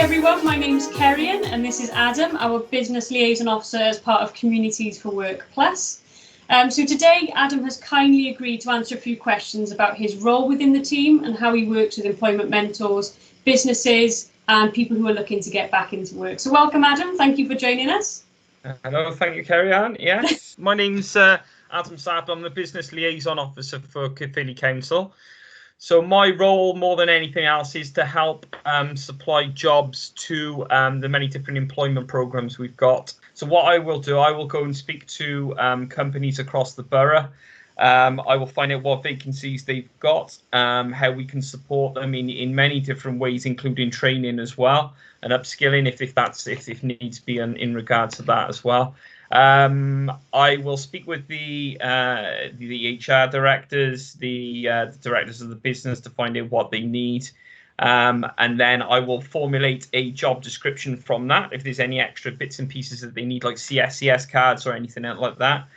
everyone, my name's Cerian and this is Adam, our Business Liaison Officer as part of Communities for Work Plus. So today Adam has kindly agreed to answer a few questions about his role within the team and how he works with employment mentors, businesses and people who are looking to get back into work. So welcome Adam, thank you for joining us. Hello, thank you Cerian. Yes, my name's Adam Sapp, I'm the Business Liaison Officer for Caerphilly Council. So my role, more than anything else, is to help supply jobs to the many different employment programs we've got. So what I will do, I will go and speak to companies across the borough. I will find out what vacancies they've got, how we can support them in many different ways, including training as well, and upskilling if needs be in regard to that as well. I will speak with the HR directors, the directors of the business to find out what they need. And then I will formulate a job description from that. If there's any extra bits and pieces that they need, like CSCS cards or anything else like that.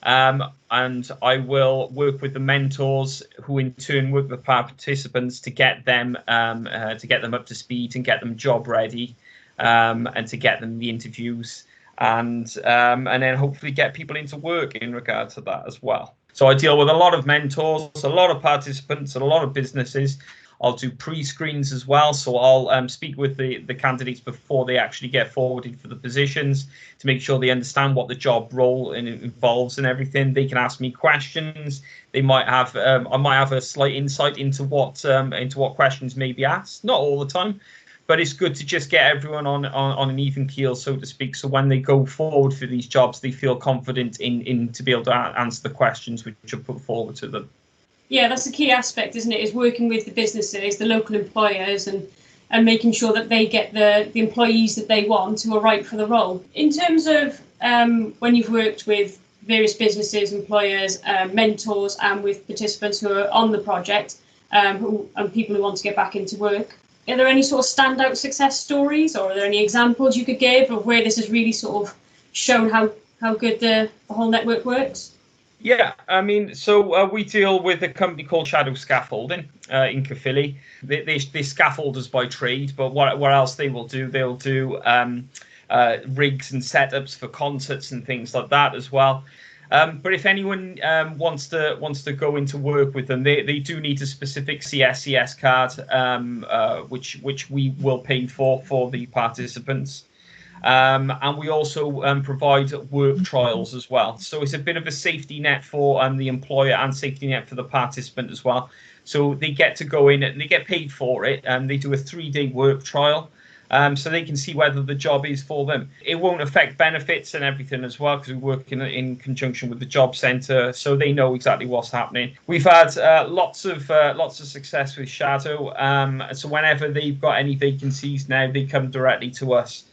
And I will work with the mentors, who in turn work with participants to get them up to speed and get them job ready, and to get them the interviews. And then hopefully get people into work in regard to that as well. So I deal with a lot of mentors, a lot of participants, and a lot of businesses. I'll do pre-screens as well, so I'll speak with the candidates before they actually get forwarded for the positions to make sure they understand what the job role involves and everything. They can ask me questions. They might have I might have a slight insight into what questions may be asked. Not all the time. But it's good to just get everyone on an even keel, so to speak. So when they go forward for these jobs, they feel confident in to be able to answer the questions which are put forward to them. Yeah, that's the key aspect, isn't it? Is working with the businesses, the local employers, and making sure that they get the employees that they want who are right for the role. In terms of when you've worked with various businesses, employers, mentors, and with participants who are on the project, and people who want to get back into work. Are there any sort of standout success stories, or are there any examples you could give of where this has really sort of shown how good the whole network works? Yeah, I mean, so we deal with a company called Swyddog Scaffolding in Caerphilly. They're scaffolders by trade, but what else they will do? They'll do rigs and setups for concerts and things like that as well. But if anyone wants to go into work with them, they do need a specific CSCS card, which we will pay for the participants. And we also provide work trials as well. So it's a bit of a safety net for the employer and safety net for the participant as well. So they get to go in and they get paid for it, and they do a 3-day work trial. So they can see whether the job is for them. It won't affect benefits and everything as well, because we work in conjunction with the job centre, so they know exactly what's happening. We've had lots of success with Shadow. So whenever they've got any vacancies now, they come directly to us.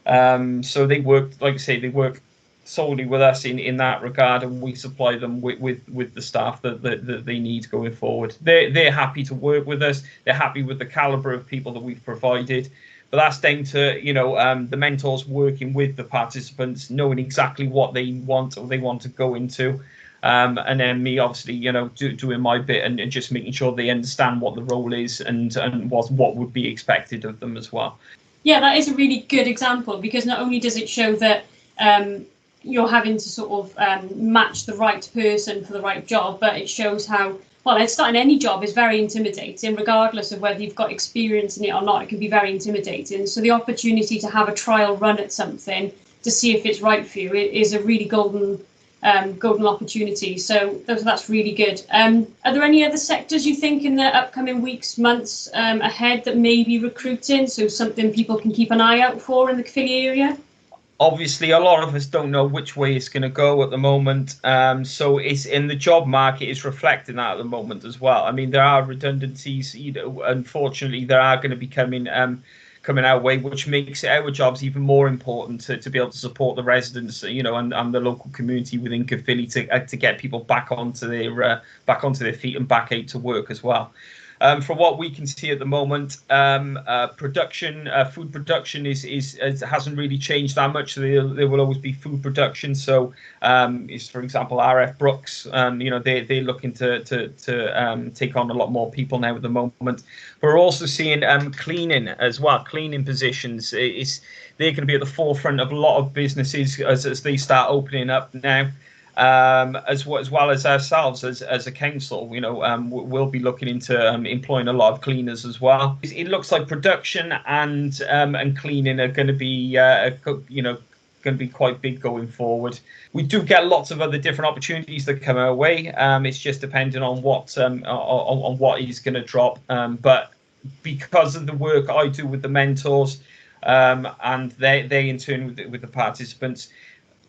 So they work, like I say, they work solely with us in that regard, and we supply them with the staff that they need going forward. They're happy to work with us. They're happy with the calibre of people that we've provided. But that's down to, the mentors working with the participants, knowing exactly what they want or they want to go into. And then me, obviously, doing my bit and just making sure they understand what the role is and what would be expected of them as well. Yeah, that is a really good example, because not only does it show that you're having to sort of match the right person for the right job, but it shows how, well, starting any job is very intimidating, regardless of whether you've got experience in it or not. It can be very intimidating. So the opportunity to have a trial run at something to see if it's right for you is a really golden opportunity. So that's really good. Are there any other sectors you think in the upcoming weeks, months ahead that may be recruiting? So something people can keep an eye out for in the Caerphilly area? Obviously, a lot of us don't know which way it's going to go at the moment. So it's in the job market is reflecting that at the moment as well. I mean, there are redundancies. Unfortunately, there are going to be coming our way, which makes our jobs even more important to be able to support the residents, and the local community within Caerphilly to get people back onto their feet and back out to work as well. From what we can see at the moment, food production hasn't really changed that much. There will always be food production. So, for example, RF Brooks, they're looking to take on a lot more people now at the moment. We're also seeing cleaning as well. Cleaning positions they're going to be at the forefront of a lot of businesses as they start opening up now. As well as ourselves as a council, we'll be looking into employing a lot of cleaners as well. It looks like production and cleaning are going to be quite big going forward. We do get lots of other different opportunities that come our way. It's just depending on what is going to drop. But because of the work I do with the mentors, and they in turn with the participants,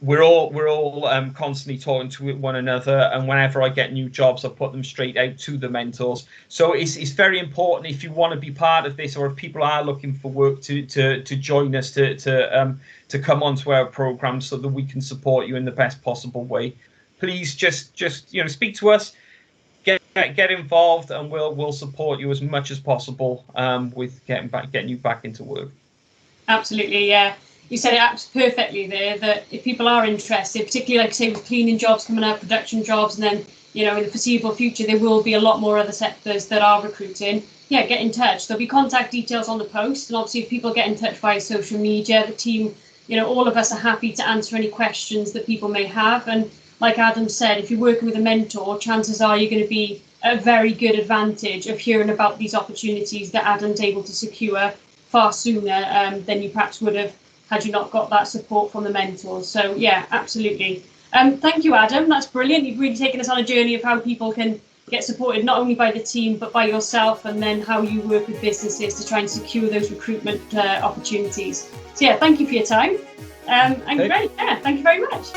we're all constantly talking to one another, and whenever I get new jobs, I put them straight out to the mentors. So it's very important, if you want to be part of this, or if people are looking for work, to join us, to come onto our program so that we can support you in the best possible way. Please just speak to us, get involved, and we'll support you as much as possible with getting you back into work. Absolutely, yeah. You said it perfectly there, that if people are interested, particularly like say with cleaning jobs coming out, production jobs, and then in the foreseeable future there will be a lot more other sectors that are recruiting. Yeah, get in touch. There'll be contact details on the post, and obviously if people get in touch via social media, the team, all of us are happy to answer any questions that people may have. And like Adam said, if you're working with a mentor, chances are you're going to be at a very good advantage of hearing about these opportunities that Adam's able to secure far sooner than you perhaps would have had you not got that support from the mentors. So yeah, absolutely. Thank you, Adam. That's brilliant. You've really taken us on a journey of how people can get supported not only by the team but by yourself, and then how you work with businesses to try and secure those recruitment opportunities. So yeah, thank you for your time. And great. Yeah, thank you very much.